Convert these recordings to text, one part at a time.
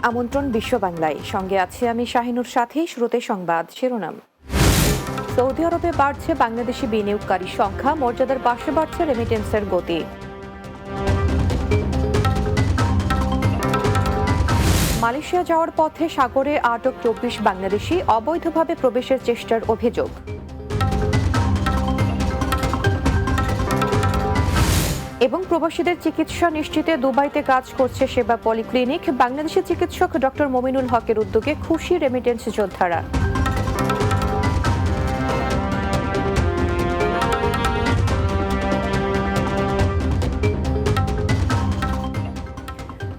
আমন্ত্রণ বিশ্ব বাংলায়, সঙ্গে আছে আমি শাহিনুর সাথী। শুরুতে সংবাদ শিরোনাম। সৌদি আরবে বাড়ছে বাংলাদেশি বিনিয়োগকারীর সংখ্যা, মর্যাদার পাশে বাড়ছে রেমিটেন্সের গতি। মালয়েশিয়া যাওয়ার পথে সাগরে আটক 24 বাংলাদেশি, অবৈধভাবে প্রবেশের চেষ্টার অভিযোগ। এবং প্রবাসীদের চিকিৎসা নিশ্চিতে দুবাইতে কাজ করছে সেবা পলিক্লিনিক। বাংলাদেশি চিকিৎসক ডক্টর মমিনুল হকের উদ্যোগে খুশি রেমিটেন্স যোদ্ধারা।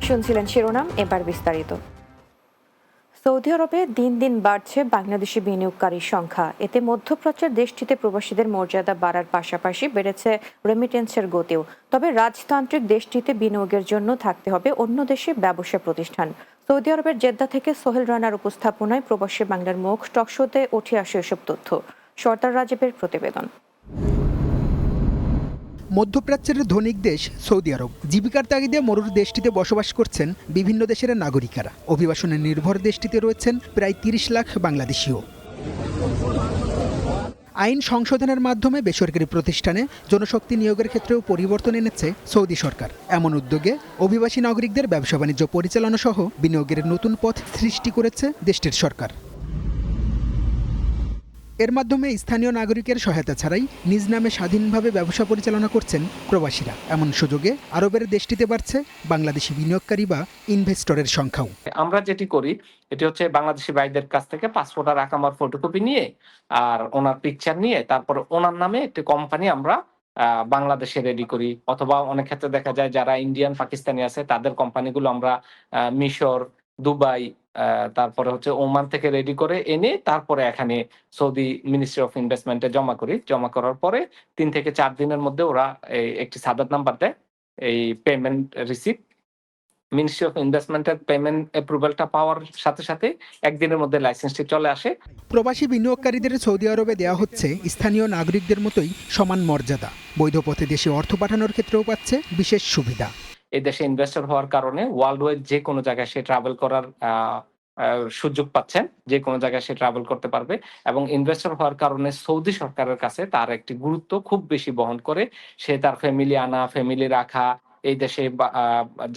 শুনছিলেন শিরোনাম, এবার বিস্তারিত। সৌদি আরবে দিন দিন বাড়ছে বাংলাদেশি বিনিয়োগকারীর সংখ্যা। এতে মধ্যপ্রাচ্যের দেশটিতে প্রবাসীদের মর্যাদা বাড়ার পাশাপাশি বেড়েছে রেমিটেন্সের গতিও। তবে রাজতান্ত্রিক দেশটিতে বিনিয়োগের জন্য থাকতে হবে অন্য দেশে ব্যবসা প্রতিষ্ঠান। সৌদি আরবের জেদ্দা থেকে সোহেল রানার উপস্থাপনায় প্রবাসী বাংলার মুখ টকশোতে উঠে আসে এসব তথ্য। সর্দার রাজীবের প্রতিবেদন। মধ্যপ্রাচ্যের ধনিক দেশ সৌদি আরব। জীবিকার তাগিদে মরুর দেশটিতে বসবাস করছেন বিভিন্ন দেশের নাগরিকেরা। অভিবাসনে নির্ভর দেশটিতে রয়েছেন প্রায় 30 লাখ বাংলাদেশিও। আইন সংশোধনের মাধ্যমে বেসরকারি প্রতিষ্ঠানে জনশক্তি নিয়োগের ক্ষেত্রেও পরিবর্তন এনেছে সৌদি সরকার। এমন উদ্যোগে অভিবাসী নাগরিকদের ব্যবসা বাণিজ্য পরিচালনা সহ বিনিয়োগের নতুন পথ সৃষ্টি করেছে দেশটির সরকার। এর মাধ্যমে স্থানীয় নাগরিকের সহায়তা ছাড়াই নিজ নামে স্বাধীনভাবে ব্যবসা পরিচালনা করছেন প্রবাসীরা। এমন সুযোগে আরবের দেশটিতে বাড়ছে বাংলাদেশি বিনিয়োগকারী বা ইনভেস্টরের সংখ্যাও। আমরা যেটি করি এটি হচ্ছে বাংলাদেশি ভাইদের কাছ থেকে পাসপোর্ট আর আকামার ফটোকপি নিয়ে আর ওনার পিকচার নিয়ে তারপর ওনার নামে একটি কোম্পানি আমরা বাংলাদেশে রেডি করি, অথবা অনেক ক্ষেত্রে দেখা যায় যারা ইন্ডিয়ান পাকিস্তানি আছে তাদের কোম্পানিগুলো আমরা মিশর, দুবাই, তারপরে হচ্ছে ওমান থেকে রেডি করে এনে তারপরে এখানে সৌদি মিনিস্ট্রি অফ ইনভেস্টমেন্টে জমা করি। জমা করার পরে 3 থেকে 4 দিনের মধ্যে ওরা একটি সাদাত নাম্বার দেয়, এই পেমেন্ট রিসিপ্ট। মিনিস্ট্রি অফ ইনভেস্টমেন্টের পেমেন্ট অ্যাপ্রুভালটা পাওয়ার সাথে সাথে একদিনের মধ্যে লাইসেন্সটি চলে আসে। প্রবাসী বিনিয়োগকারীদের সৌদি আরবে দেওয়া হচ্ছে স্থানীয় নাগরিকদের মতোই সমান মর্যাদা। বৈধ পথে দেশে অর্থ পাঠানোর ক্ষেত্রেও পাচ্ছে বিশেষ সুবিধা। এই দেশে ইনভেস্টর হওয়ার কারণে ওয়ার্ল্ড ওয়াইড যে কোনো জায়গায় সে ট্রাভেল করার সুযোগ পাচ্ছেন, যে কোনো জায়গায় সে ট্রাভেল করতে পারবে। এবং ইনভেস্টর হওয়ার কারণে সৌদি সরকারের কাছে তার একটি গুরুত্ব খুব বেশি বহন করে। সে তার ফ্যামিলি আনা, ফ্যামিলি রাখা, এই দেশে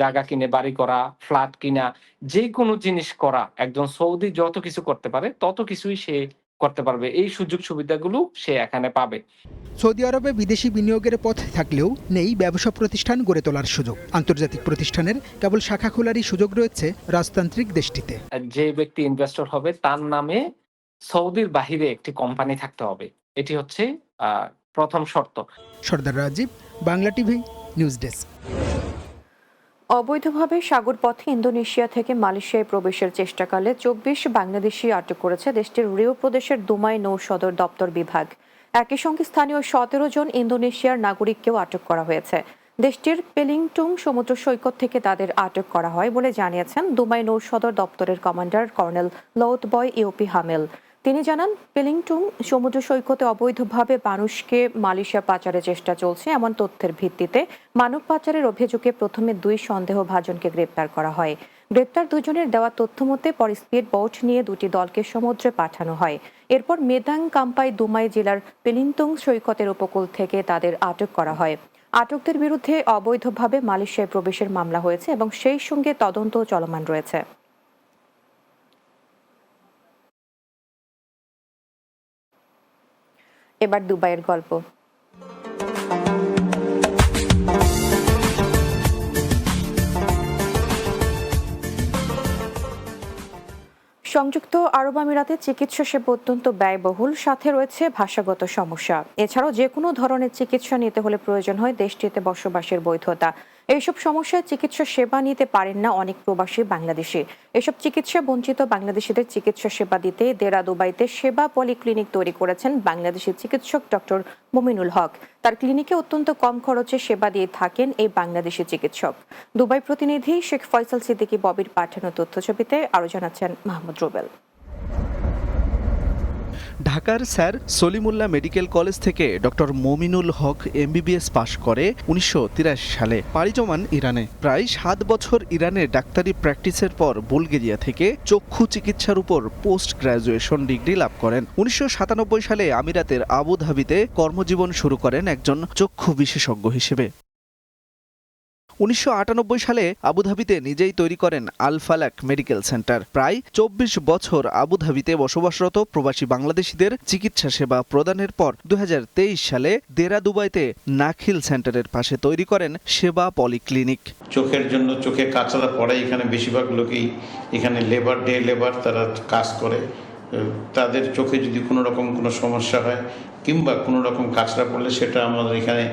জায়গা কিনে বাড়ি করা, ফ্ল্যাট কিনা, যে কোনো জিনিস করা, একজন সৌদি যত কিছু করতে পারে তত কিছুই সে করতে পারবে। এই সুযোগ সুবিধাগুলো সে এখানে পাবে। সৌদি আরবে বিদেশি বিনিয়োগের পথ থাকলেও নেই ব্যবসা প্রতিষ্ঠান গড়ে তোলার সুযোগ। আন্তর্জাতিক প্রতিষ্ঠানের কেবল শাখা খোলারই সুযোগ রয়েছে রাজতান্ত্রিক দেশটিতে। যে ব্যক্তি ইনভেস্টর হবে তার নামে সৌদির বাহিরে একটি কোম্পানি থাকতে হবে, এটি হচ্ছে প্রথম শর্ত। Sardar Rajib, Bangla TV, news desk. অবৈধভাবে সাগর পথে ইন্দোনেশিয়া থেকে মালয়েশিয়ায় প্রবেশের চেষ্টাকালে 24 বাংলাদেশি আটক করেছে দেশটির রিও প্রদেশের দুমাই নৌ সদর দপ্তর বিভাগ। একই সঙ্গে স্থানীয় 17 জন ইন্দোনেশিয়ার নাগরিককেও আটক করা হয়েছে। দেশটির পেলিংটুং সমুদ্র সৈকত থেকে তাদের আটক করা হয় বলে জানিয়েছেন দুমাই নৌ সদর দপ্তরের কমান্ডার কর্নেল লৌতবয় ইউপি হামেল। তিনি জানান, পেলিংটুং সমুদ্র সৈকতে অবৈধভাবে মানুষকে মালয়েশিয়া পাচারের চেষ্টা চলছে এমন তথ্যের ভিত্তিতে মানব পাচারের অভিযোগে প্রথমে 2 সন্দেহভাজনকে গ্রেপ্তার করা হয়। গ্রেপ্তার দুজনের দেওয়া তথ্য মতে পরে স্পিড বোট নিয়ে 2টি দলকে সমুদ্রে পাঠানো হয়। এরপর মেদাং কাম্পাই দুমাই জেলার পেলিংটুং সৈকতের উপকূল থেকে তাদের আটক করা হয়। আটকদের বিরুদ্ধে অবৈধভাবে মালয়েশিয়ায় প্রবেশের মামলা হয়েছে এবং সেই সঙ্গে তদন্ত চলমান রয়েছে। এবার দুবাইয়ের গল্প। সংযুক্ত আরব আমিরাতে চিকিৎসা সেবা অত্যন্ত ব্যয়বহুল, সাথে রয়েছে ভাষাগত সমস্যা। এছাড়াও যে কোনো ধরনের চিকিৎসা নিতে হলে প্রয়োজন হয় দেশটিতে বসবাসের বৈধতা। এইসব সমস্যায় চিকিৎসা সেবা নিতে পারেন না অনেক প্রবাসী বাংলাদেশি। এসব চিকিৎসা বঞ্চিত বাংলাদেশিদের চিকিৎসা সেবা দিতে দেরা দুবাইতে সেবা পলিক্লিনিক তৈরি করেছেন বাংলাদেশি চিকিৎসক ডক্টর মমিনুল হক। তার ক্লিনিকে অত্যন্ত কম খরচে সেবা দিয়ে থাকেন এই বাংলাদেশি চিকিৎসক। দুবাই প্রতিনিধি শেখ ফয়সাল সিদ্দিকী ববির পাঠানো তথ্যছবিতে আরো জানাচ্ছেন মাহমুদ রুবেল। ঢাকার স্যার সলিমুল্লাহ মেডিকেল কলেজ থেকে ডক্টর মমিনুল হক MBBS পাশ করে 1983 সালে পাড়ি জমান ইরানে। প্রায় 7 বছর ইরানের ডাক্তারি প্র্যাকটিসের পর বুলগেরিয়া থেকে চক্ষু চিকিৎসার উপর পোস্ট গ্র্যাজুয়েশন ডিগ্রি লাভ করেন। 1997 সালে আমিরাতের আবুধাবিতে কর্মজীবন শুরু করেন একজন চক্ষু বিশেষজ্ঞ হিসেবে। 1998 সালে আবুধাবিতে নিজেই তৈরি করেন আল ফালাক মেডিকেল সেন্টার। প্রায় 24 বছর আবুধাবিতে বসবাসরত প্রবাসী বাংলাদেশিদের চিকিৎসা সেবা প্রদানের পর 2023 সালে দেরা দুবাইতে নাখিল সেন্টারের পাশে তৈরি করেন সেবা পলিক্লিনিক। চোখের জন্য চোখে কাঁচরা পড়ে, এখানে বেশিরভাগ লোকই এখানে লেবার তারা কাজ করে। তাদের চোখে যদি কোনো রকম কোনো সমস্যা হয় কিংবা কোনো রকম কাঁচরা পড়লে সেটা আমাদের এখানে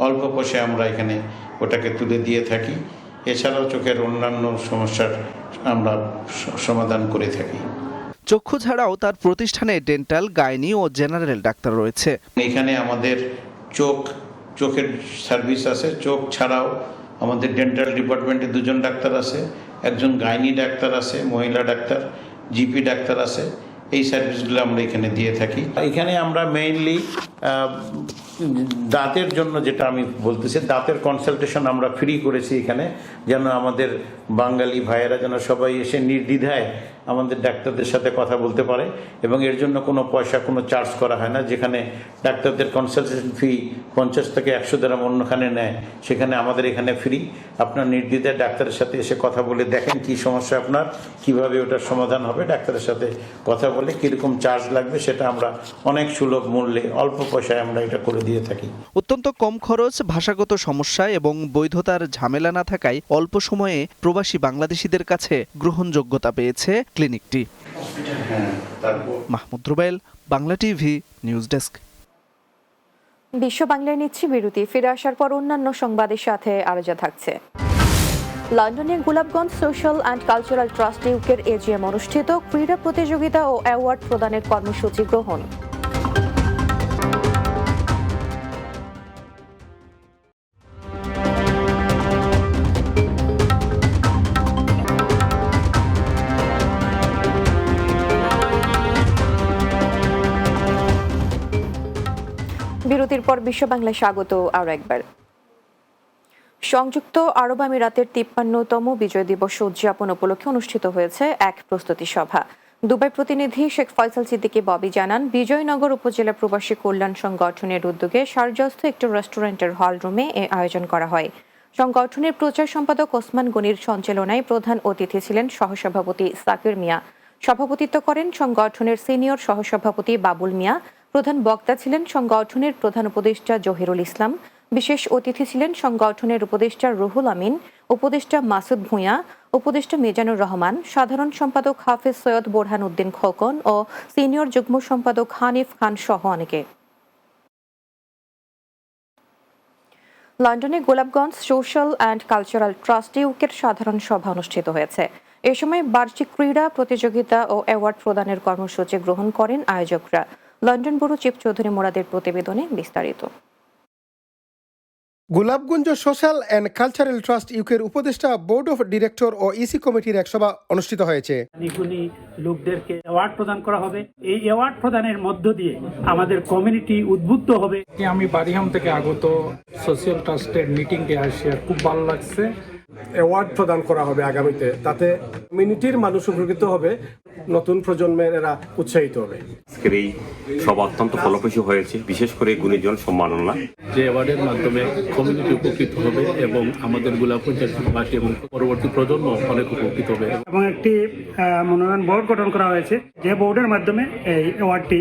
অল্প পয়সায় আমরা এখানে ওটাকে তুলে দিয়ে থাকি। এছাড়াও চোখের অন্যান্য সমস্যার আমরা সমাধান করে থাকি। চক্ষু ছাড়াও তার প্রতিষ্ঠানে ডেন্টাল, গাইনি ও জেনারেল ডাক্তার রয়েছে। এখানে আমাদের চোখের সার্ভিস আছে। চোখ ছাড়াও আমাদের ডেন্টাল ডিপার্টমেন্টে 2 জন ডাক্তার আছে, একজন গাইনি ডাক্তার আছে, মহিলা ডাক্তার, জিপি ডাক্তার আছে। এই সার্ভিসগুলো আমরা এখানে দিয়ে থাকি। এখানে আমরা মেইনলি দাঁতের জন্য, যেটা আমি বলতেছি, দাঁতের কনসালটেশন আমরা ফ্রি করেছি এখানে, যেন আমাদের বাঙালি ভাইয়েরা যেন সবাই এসে নির্দ্বিধায় আমাদের ডাক্তারদের সাথে কথা বলতে পারে এবং এর জন্য কোনো পয়সা কোনো চার্জ করা হয় না। যেখানে ডাক্তারদের কনসালটেশন ফি 50 থেকে 100 দিরহাম অন্যখানে নেয়, সেখানে আমাদের এখানে ফ্রি। আপনার নির্দ্বিধায় ডাক্তারের সাথে এসে কথা বলে দেখেন কি সমস্যা আপনার, কিভাবে ওটার সমাধান হবে। ডাক্তারের সাথে কথা বলে কীরকম চার্জ লাগবে সেটা আমরা অনেক সুলভ মূল্যে অল্প পয়সায় আমরা এটা করে দিয়ে থাকি। অত্যন্ত কম খরচ, ভাষাগত সমস্যা এবং বৈধতার ঝামেলা না থাকায় অল্প সময়ে প্রবাসী বাংলাদেশিদের কাছে গ্রহণযোগ্যতা পেয়েছে ক্লিনিকটি। Mahmud Rubel, Bangla TV, news desk. বিশ্ব বাংলায় নিচ্ছি বিরতি। ফিরে আসার পর অন্যান্য সংবাদের সাথে আরজা থাকছে। লন্ডনে Golapganj social and cultural trust ইউকের AGM অনুষ্ঠিত, ক্রীড়া প্রতিযোগিতা ও অ্যাওয়ার্ড প্রদানের কর্মসূচি গ্রহণ। বিরতির পর বিশ্ব বাংলায় স্বাগত আরও একবার। সংযুক্ত আরব আমিরাতের 53তম বিজয় দিবস উদযাপন উপলক্ষে অনুষ্ঠিত হয়েছে এক প্রস্তুতি সভা। দুবাই প্রতিনিধি শেখ ফয়সাল সিদ্দিকী ববি জানান, বিজয়নগর উপজেলা প্রবাসী কল্যাণ সংগঠনের উদ্যোগে শারজাস্থ একটি রেস্টুরেন্টের হল রুমে এ আয়োজন করা হয়। সংগঠনের প্রচার সম্পাদক ওসমান গনির সঞ্চালনায় প্রধান অতিথি ছিলেন সহসভাপতি সাকির মিয়া। সভাপতিত্ব করেন সংগঠনের সিনিয়র সহসভাপতি বাবুল মিয়া। প্রধান বক্তা ছিলেন সংগঠনের প্রধান উপদেষ্টা জহিরুল ইসলাম। বিশেষ অতিথি ছিলেন সংগঠনের উপদেষ্টা রুহুল আমিন, উপদেষ্টা মাসুদ ভূঁইয়া, উপদেষ্টা মিজানুর রহমান, সাধারণ সম্পাদক হাফেজ সৈয়দ বোরহান উদ্দিন খোকন ও সিনিয়র যুগ্ম সম্পাদক হানিফ খান সহ অনেকে। লন্ডনে Golapganj social and cultural trust ইউকের সাধারণ সভা অনুষ্ঠিত হয়েছে। এ সময় বার্ষিক ক্রীড়া প্রতিযোগিতা ও অ্যাওয়ার্ড প্রদানের কর্মসূচি গ্রহণ করেন আয়োজকরা। লন্ডন ব্যুরো চিফ চৌধুরী মোরাদের প্রতিবেদনে বিস্তারিত। Golapganj social and cultural trust ইউকের উপদেষ্টা বোর্ড অফ ডিরেক্টর ও ইসি কমিটির এক সভা অনুষ্ঠিত হয়েছে। নিপুণী লোকদেরকে অ্যাওয়ার্ড প্রদান করা হবে। এই অ্যাওয়ার্ড প্রদানের মধ্য দিয়ে আমাদের কমিউনিটি উদ্বুদ্ধ হবে। আমি বারিহাম থেকে আগত সোশ্যাল ট্রাস্টের মিটিংয়ে আসি, খুব ভালো লাগছে। অ্যাওয়ার্ড প্রদান করা হবে আগামীতে, তাতে কমিউনিটির মানুষ উপকৃত হবে, নতুন প্রজন্মের এরা উৎসাহিত হবে। আজকের এই সভা অত্যন্ত ফলপ্রসূ হয়েছে, বিশেষ করে গুণীজন সম্মাননা। যে অ্যাওয়ার্ডের মাধ্যমে কমিউনিটি উপকৃত হবে এবং আমাদের গোলাপগঞ্জবাসী এবং পরবর্তী প্রজন্ম অনেক উপকৃত হবে। এবং একটি মনোনয়ন বোর্ড গঠন করা হয়েছে, যে বোর্ডের মাধ্যমে এই অ্যাওয়ার্ডটি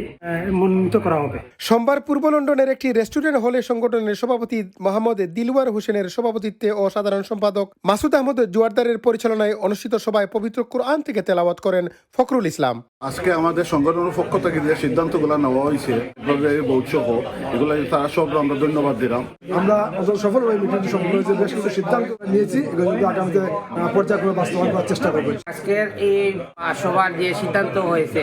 মনোনীত করা হবে। সোমবার পূর্ব লন্ডনের একটি রেস্টুরেন্ট হলে সংগঠনের সভাপতি মোহাম্মদ দিলওয়ার হোসেনের সভাপতিত্বে ও সাধারণ সম্পাদক মাসুদ আহমদ জুয়ারদারের পরিচালনায় অনুষ্ঠিত সভায় পবিত্র কুরআন থেকে তেলাওয়াত করেন ফখরুল ইসলাম। আজকে আমাদের সংগঠনের পক্ষ থেকে যে সিদ্ধান্তগুলো নেওয়া হয়েছে, বৌৎসহ এগুলো তারা সব আমরা ধন্যবাদ দিলাম। আমরা সফলভাবে মিটিংটি সম্পন্ন হয়েছে, বেশ কিছু সিদ্ধান্ত নিয়েছি, এগুলো আগামীতে পর্যায়ক্রমে বাস্তবায়ন করার চেষ্টা করব। আজকের এই সভার যে সিদ্ধান্ত হয়েছে,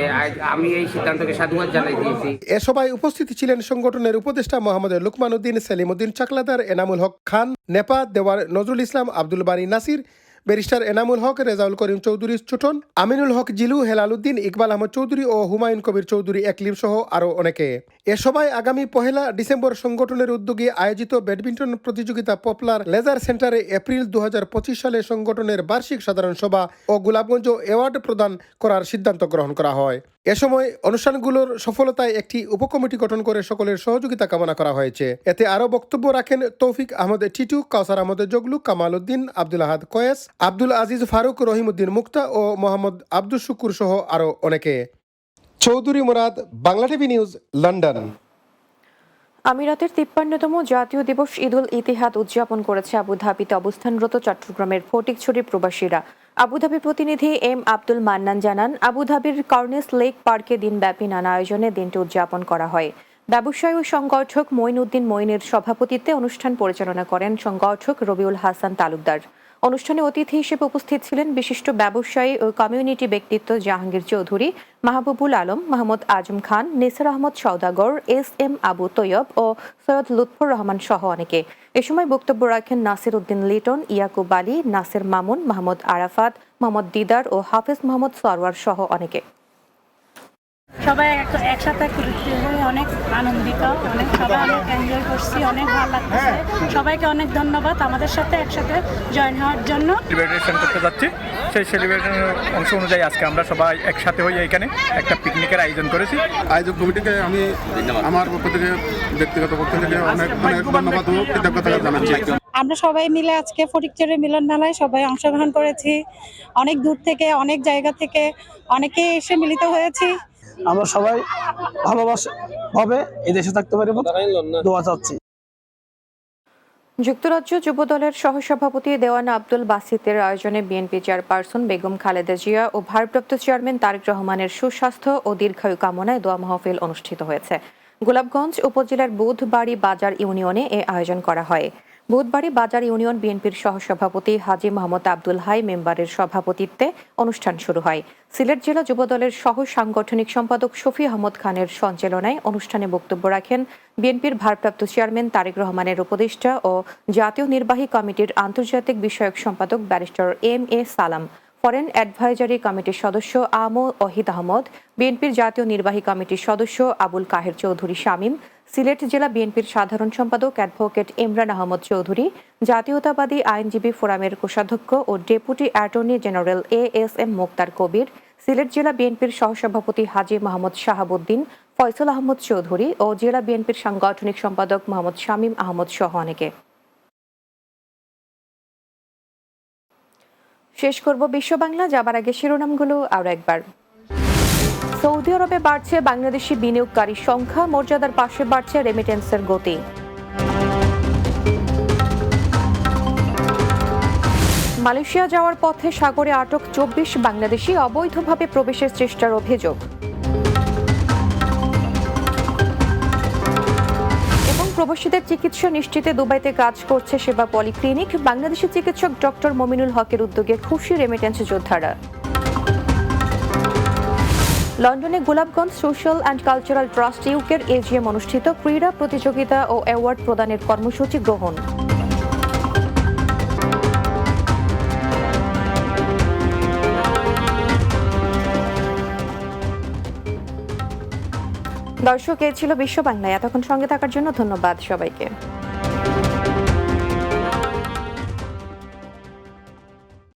আমি এই সিদ্ধান্তকে সাধুবাদ জানাই দিয়েছি। এ সভায় উপস্থিত ছিলেন সংগঠনের উপদেষ্টা মোহাম্মদ লুকমান উদ্দিন, সেলিম উদ্দিন চাকলাদার, এনামুল হক খান, নেপা দেওয়ার নজরুল ইসলাম, আব্দুল বারী নাসির, ব্যারিস্টার এনামুল হক, রেজাউল করিম চৌধুরী ছোটন, আমিনুল হক জিলু, হেলাল উদ্দিন, ইকবাল আহমদ চৌধুরী ও হুমায়ুন কবির চৌধুরী একলিম সহ আরও অনেকে। এ সভায় আগামী 1 ডিসেম্বর সংগঠনের উদ্যোগে আয়োজিত ব্যাডমিন্টন প্রতিযোগিতা পপুলার লেজার সেন্টারে এপ্রিল 2025 সালে সংগঠনের বার্ষিক সাধারণ সভা ও গোলাপগঞ্জ অ্যাওয়ার্ড প্রদান করার সিদ্ধান্ত গ্রহণ করা হয়। এ সময় অনুষ্ঠানগুলোর সফলতায় একটি উপকমিটি গঠন করে সকলের সহযোগিতা কামনা করা হয়েছে। এতে আরও বক্তব্য রাখেন তৌফিক আহমদ টিটু, কাউসার আহমদ জগলু, কামাল উদ্দিন, আব্দুল আহাদ কয়েস, আব্দুল আজিজ ফারুক, রহিমউদ্দিন মুক্তা ও মোহাম্মদ আব্দুল শুকুর সহ আরও অনেকে। Chowdhury Murad, Bangla TV news, London. আমিরাতের 53তম জাতীয় দিবস ঈদুল ইতিহাদ উদযাপন করেছে আবুধাবিতে অবস্থানরত চট্টগ্রামের ফটিকছড়ি প্রবাসীরা। আবুধাবি প্রতিনিধি এম আব্দুল মান্নান জানান, আবুধাবির কর্নেস লেক পার্কে দিনব্যাপী নানা আয়োজনে দিনটি উদযাপন করা হয়। ব্যবসায়ী ও সংগঠক মঈনউদ্দিন মঈনের সভাপতিত্বে অনুষ্ঠান পরিচালনা করেন সংগঠক রবিউল হাসান তালুকদার। অনুষ্ঠানে অতিথি হিসেবে উপস্থিত ছিলেন বিশিষ্ট ব্যবসায়ী ও কমিউনিটি ব্যক্তিত্ব জাহাঙ্গীর চৌধুরী, মাহবুবুল আলম, মোহাম্মদ আজম খান, নিসার আহমদ সওদাগর, এস.এম. আবু তৈয়ব ও সৈয়দ লুৎফর রহমান সহ অনেকে। এ সময় বক্তব্য রাখেন নাসির উদ্দিন লিটন, ইয়াকুব আলী, নাসির মামুন, মোহাম্মদ আরাফাত, মোহাম্মদ দিদার ও হাফেজ মোহাম্মদ সরওয়ার সহ অনেকে। সবাই একসাথে ঘুরতে হয়ে অনেক আনন্দিত, সবাই অনেক এনজয় করছি, অনেক ভালো লাগছে। সবাইকে অনেক ধন্যবাদ আমাদের সাথে একসাথে জয়েন হওয়ার জন্য। সেলিব্রেশন করতে যাচ্ছি, সেই সেলিব্রেশনের অংশ অনুযায়ী আজকে আমরা সবাই একসাথে হয়ে এখানে একটা পিকনিকের আয়োজন করেছি। আয়োজক কমিটিকে আমি আমার পক্ষ থেকে, ব্যক্তিগত পক্ষ থেকে অনেক ধন্যবাদ ও কৃতজ্ঞতা জানাচ্ছি। আমরা সবাই মিলে আজকে ফটিকছড়ি মিলন মেলায় সবাই অংশগ্রহণ করেছি। অনেক দূর থেকে, অনেক জায়গা থেকে অনেকে এসে মিলিত হয়েছি। আমরা সবাই ভালোভাবে এই দেশে থাকতে পারি, দোয়া চাচ্ছি। যুক্তরাজ্য যুবদলের সহসভাপতি দেওয়ান আব্দুল বাসিতের আয়োজনে বিএনপি চেয়ারপারসন বেগম খালেদা জিয়া ও ভারপ্রাপ্ত চেয়ারম্যান তারেক রহমানের সুস্বাস্থ্য ও দীর্ঘায়ু কামনায় দোয়া মাহফিল অনুষ্ঠিত হয়েছে। গোলাপগঞ্জ উপজেলার বুধবাড়ি বাজার ইউনিয়নে এ আয়োজন করা হয়। বুধবাড়ি বাজার ইউনিয়ন বিএনপির সহসভাপতি হাজী মোহাম্মদ আব্দুল হাই মেম্বারের সভাপতিত্বে অনুষ্ঠান শুরু হয়। সিলেট জেলা যুবদলের সহ সাংগঠনিক সম্পাদক শফি আহমদ খানের সঞ্চালনায় অনুষ্ঠানে বক্তব্য রাখেন বিএনপির ভারপ্রাপ্ত চেয়ারম্যান তারেক রহমানের উপদেষ্টা ও জাতীয় নির্বাহী কমিটির আন্তর্জাতিক বিষয়ক সম্পাদক ব্যারিস্টার এম.এ. সালাম, ফরেন অ্যাডভাইজারি কমিটির সদস্য আম ওহিদ আহমদ, বিএনপির জাতীয় নির্বাহী কমিটির সদস্য আবুল কাহের চৌধুরী শামীম, সিলেট জেলা বিএনপির সাধারণ সম্পাদক অ্যাডভোকেট ইমরান আহমদ চৌধুরী, জাতীয়তাবাদী আইনজীবী ফোরামের কোষাধ্যক্ষ ও ডেপুটি অ্যাটর্নি জেনারেল এ.এস.এম. মোক্তার কবির, সিলেট জেলা বিএনপির সহসভাপতি হাজী মোহাম্মদ শাহাবুদ্দিন, ফয়সল আহমদ চৌধুরী ও জেলা বিএনপির সাংগঠনিক সম্পাদক মোহাম্মদ শামীম আহমদ সহ অনেকে। শেষ করব বিশ্ব বাংলা, যাবার আগে শিরোনামগুলো আরও একবার। সৌদি আরবে বাড়ছে বাংলাদেশি বিনিয়োগকারীর সংখ্যা, মর্যাদার পাশে বাড়ছে রেমিটেন্সের গতি। মালয়েশিয়া যাওয়ার পথে সাগরে আটক 24 বাংলাদেশি, অবৈধভাবে প্রবেশের চেষ্টার অভিযোগ। এবং প্রবাসীদের চিকিৎসা নিশ্চিতে দুবাইতে কাজ করছে সেবা পলিক্লিনিক। বাংলাদেশি চিকিৎসক ডক্টর মমিনুল হকের উদ্যোগে খুশি রেমিটেন্স যোদ্ধারা। লন্ডনে Golapganj social and cultural trust ইউকের এজিএম অনুষ্ঠিত, ক্রীড়া প্রতিযোগিতা ও অ্যাওয়ার্ড প্রদানের কর্মসূচি গ্রহণ। দর্শক, এ ছিল বিশ্ব বাংলায়। এতক্ষণ সঙ্গে থাকার জন্য ধন্যবাদ সবাইকে।